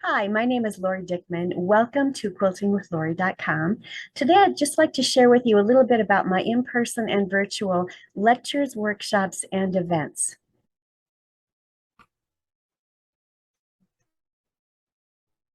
Hi, my name is Lori Dickman. Welcome to quiltingwithlori.com. Today, I'd just like to share with you a little bit about my in-person and virtual lectures, workshops, and events.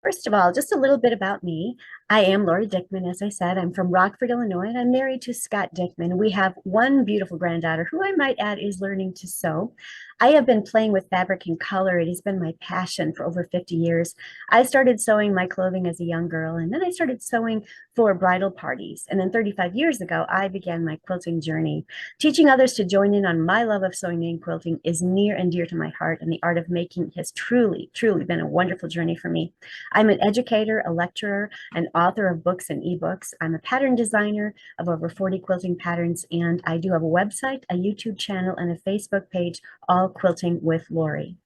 First of all, just a little bit about me. I am Lori Dickman, as I said. I'm from Rockford, Illinois, and I'm married to Scott Dickman. We have one beautiful granddaughter who I might add is learning to sew. I have been playing with fabric and color. It has been my passion for over 50 years. I started sewing my clothing as a young girl, and then I started sewing for bridal parties. And then 35 years ago, I began my quilting journey. Teaching others to join in on my love of sewing and quilting is near and dear to my heart, and the art of making has truly, truly been a wonderful journey for me. I'm an educator, a lecturer, an author of books and ebooks. I'm a pattern designer of over 40 quilting patterns, and I do have a website, a YouTube channel, and a Facebook page, all Quilting with Lori.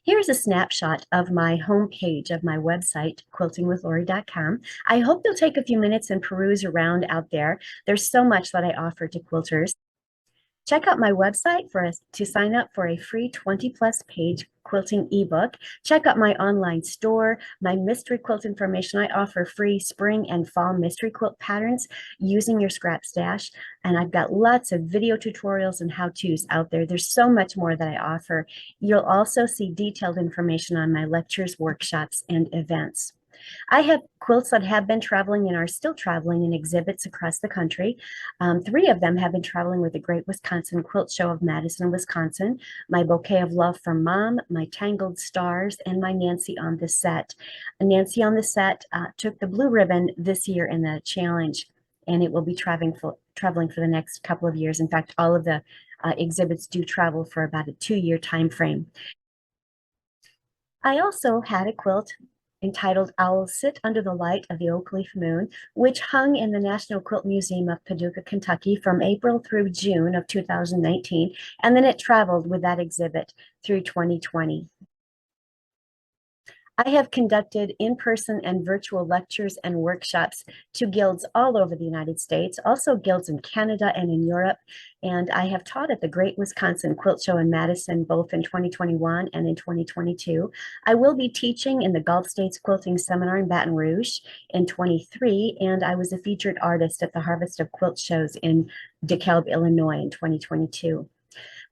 Here's a snapshot of my homepage of my website, quiltingwithlori.com. I hope you'll take a few minutes and peruse around out there. There's so much that I offer to quilters. Check out my website to sign up for a free 20+ page quilting ebook. Check out my online store, my mystery quilt information. I offer free spring and fall mystery quilt patterns using your scrap stash. And I've got lots of video tutorials and how-tos out there. There's so much more that I offer. You'll also see detailed information on my lectures, workshops, and events. I have quilts that have been traveling and are still traveling in exhibits across the country. Three of them have been traveling with the Great Wisconsin Quilt Show of Madison, Wisconsin, my Bouquet of Love for Mom, my Tangled Stars, and my Nancy on the Set. Nancy on the Set took the blue ribbon this year in the challenge, and it will be traveling for the next couple of years. In fact, all of the exhibits do travel for about a 2-year time frame. I also had a quilt entitled Owls Sit Under the Light of the Oak Leaf Moon, which hung in the National Quilt Museum of Paducah, Kentucky from April through June of 2019, and then it traveled with that exhibit through 2020. I have conducted in-person and virtual lectures and workshops to guilds all over the United States, also guilds in Canada and in Europe. And I have taught at the Great Wisconsin Quilt Show in Madison, both in 2021 and in 2022. I will be teaching in the Gulf States Quilting Seminar in Baton Rouge in 23, and I was a featured artist at the Harvest of Quilt Shows in DeKalb, Illinois in 2022.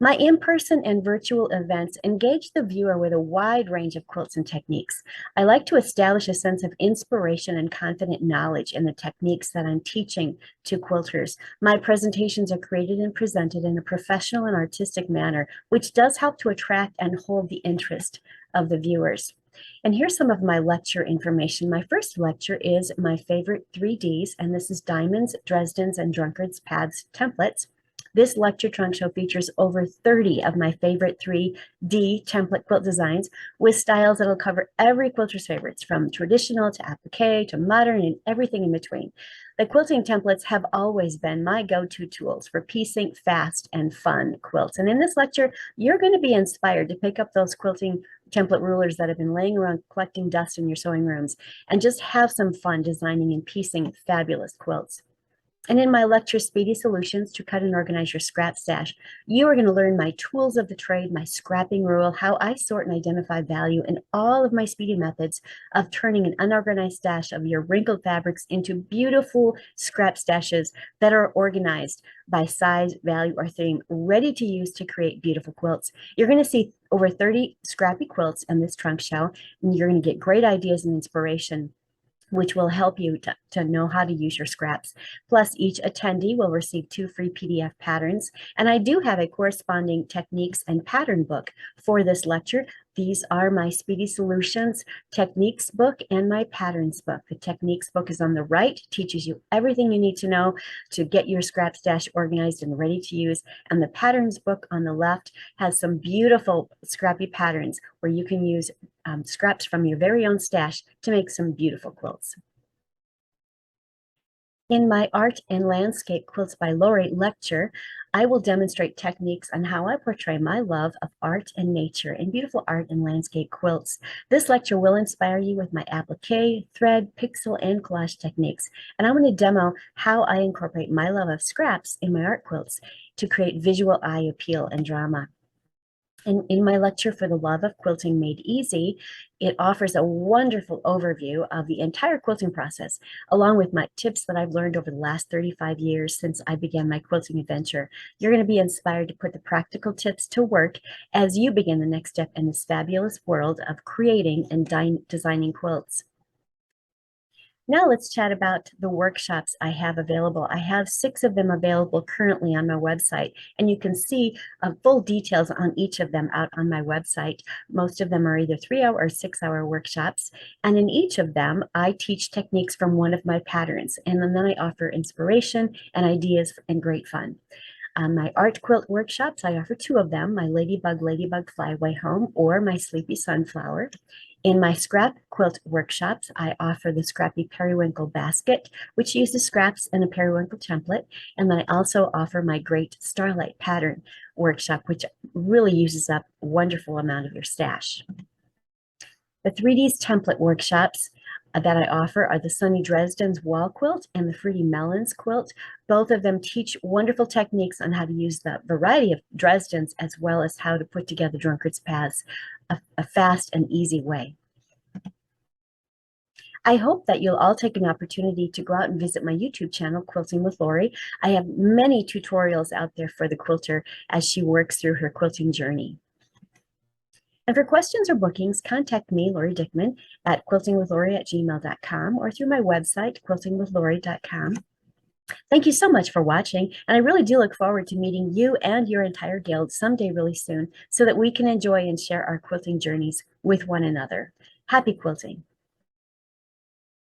My in-person and virtual events engage the viewer with a wide range of quilts and techniques. I like to establish a sense of inspiration and confident knowledge in the techniques that I'm teaching to quilters. My presentations are created and presented in a professional and artistic manner, which does help to attract and hold the interest of the viewers. And here's some of my lecture information. My first lecture is my favorite 3Ds, and this is Diamonds, Dresdens, and Drunkards Pads templates. This lecture trunk show features over 30 of my favorite 3D template quilt designs with styles that'll cover every quilter's favorites, from traditional to applique to modern and everything in between. The quilting templates have always been my go-to tools for piecing fast and fun quilts. And in this lecture, you're going to be inspired to pick up those quilting template rulers that have been laying around collecting dust in your sewing rooms and just have some fun designing and piecing fabulous quilts. And in my lecture, Speedy Solutions to Cut and Organize Your Scrap Stash, you are going to learn my tools of the trade, my scrapping rule, how I sort and identify value, and all of my speedy methods of turning an unorganized stash of your wrinkled fabrics into beautiful scrap stashes that are organized by size, value, or theme, ready to use to create beautiful quilts. You're going to see over 30 scrappy quilts in this trunk show, and you're going to get great ideas and inspiration, which will help you to know how to use your scraps. Plus, each attendee will receive 2 free PDF patterns. And I do have a corresponding techniques and pattern book for this lecture. These are my Speedy Solutions techniques book and my patterns book. The techniques book is on the right, teaches you everything you need to know to get your scrap stash organized and ready to use. And the patterns book on the left has some beautiful scrappy patterns where you can use scraps from your very own stash to make some beautiful quilts. In my Art and Landscape Quilts by Lori lecture, I will demonstrate techniques on how I portray my love of art and nature in beautiful art and landscape quilts. This lecture will inspire you with my applique, thread, pixel, and collage techniques. And I want to demo how I incorporate my love of scraps in my art quilts to create visual eye appeal and drama. And in my lecture for the Love of Quilting Made Easy, it offers a wonderful overview of the entire quilting process, along with my tips that I've learned over the last 35 years since I began my quilting adventure. You're going to be inspired to put the practical tips to work as you begin the next step in this fabulous world of creating and designing quilts. Now let's chat about the workshops I have available. I have 6 of them available currently on my website, and you can see full details on each of them out on my website. Most of them are either 3-hour or 6-hour workshops, and in each of them, I teach techniques from one of my patterns, and then I offer inspiration and ideas and great fun. My art quilt workshops, I offer 2 of them, my Ladybug Flyaway Home or my Sleepy Sunflower. In my scrap quilt workshops, I offer the Scrappy Periwinkle Basket, which uses scraps and a periwinkle template. And then I also offer my Great Starlight Pattern workshop, which really uses up a wonderful amount of your stash. The 3Ds template workshops that I offer are the Sunny Dresden's wall quilt and the Fruity Melons quilt. Both of them teach wonderful techniques on how to use the variety of Dresdens as well as how to put together drunkard's paths a fast and easy way. I hope that you'll all take an opportunity to go out and visit my YouTube channel, Quilting with Lori. I have many tutorials out there for the quilter as she works through her quilting journey. And for questions or bookings, contact me, Lori Dickman, at quiltingwithlori@gmail.com or through my website, quiltingwithlori.com. Thank you so much for watching, and I really do look forward to meeting you and your entire guild someday really soon so that we can enjoy and share our quilting journeys with one another. Happy quilting!